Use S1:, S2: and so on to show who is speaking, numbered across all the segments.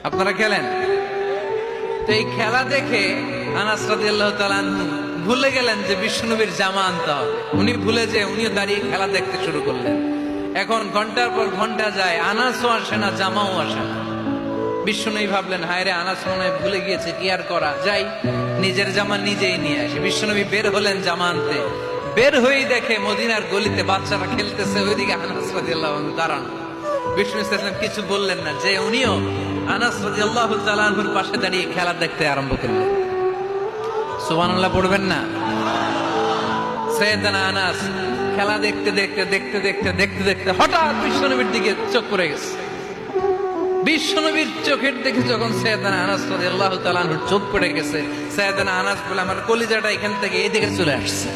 S1: আপনারা খেলেন? তো এই খেলা দেখে আনাস রাদিয়াল্লাহু তাআলা আনহু ভুলে গেলেন যে বিশ্বনবীর জামা আনতে হবে। উনি ভুলে যে উনিও দাঁড়িয়ে খেলা দেখতে শুরু করলেন। এখন ঘন্টার পর ঘন্টা যায়, আনাসও আসে না, জামাও আসে না। বিশ্বনবী ভাবলেন, হায় রে, আনাস মনে হয় ভুলে গিয়েছে, কি আর করা যায়, নিজের জামা নিজেই নিয়ে আসে। বিশ্বনবী বের হলেন জামা আনতে। বের হয়েই দেখে মদিনার গলিতে বাচ্চারা খেলতেছে, ওইদিকে আনাস রাদিয়াল্লাহু আনহু দাঁড়ানো। বিষ্ণু সাল্লাল্লাহু কিছু বললেন না, যে উনিও আনাস রাদিয়াল্লাহু তাআলা আনহুর পাশে দাঁড়িয়ে খেলা দেখতে আরম্ভ করলেন। সুবহানাল্লাহ পড়বেন না? সাইয়েদনা আনাস খেলা দেখতে দেখতে দেখতে দেখতে দেখতে দেখতে হঠাৎ বিশ্বনবীর দিকে চোখ পড়ে গেছে। বিশ্বনবীর চোখের দেখে যখন সাইয়েদনা আনাস রাদিয়াল্লাহু তাআলা আনহুর চোখ পড়ে গেছে, সাইয়েদনা আনাস বলে, আমার কলিজাটা এখান থেকে এইদিকে চলে আসছে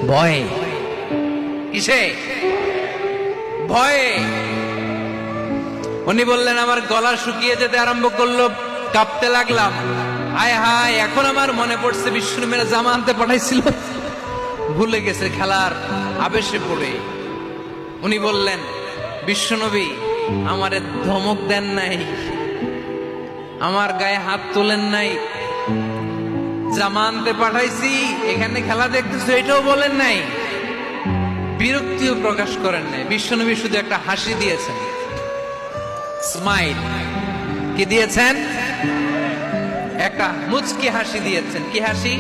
S1: ভয়ে। কিসে? ভয়ে। উনি বললেন, আমার গলা শুকিয়ে যেতে আরম্ভ করলো, কাঁপতে লাগলাম। হায় হায়, এখন আমার মনে পড়ছে বিশ্বনবীর জামা আনতে পাঠাইছিল, ভুলে গেছে খেলার আবেশে পড়ে। উনি বললেন, বিশ্বনবী আমারে ধমক দেন নাই, আমার গায়ে হাত তোলেন নাই, জামা আনতে পাঠাইছি, এখানে খেলা দেখতেছো এটাও বলেন নাই, বিরক্তিও প্রকাশ করেন নাই। বিশ্বনবী শুধু একটা হাসি দিয়েছেন, স্মাইল। কি দিয়েছেন? একটা মুচকি হাসি দিয়েছেন। কি হাসি?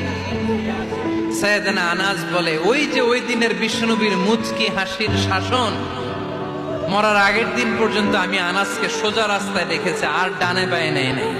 S1: সাইয়েদনা আনাস বলে, ওই যে ওই দিনের বিশ্বনবীর মুচকি হাসির শাসন, মরার আগের দিন পর্যন্ত আমি আনাসকে সোজা রাস্তায় দেখেছি, আর ডানে বায়ে নেই নাই।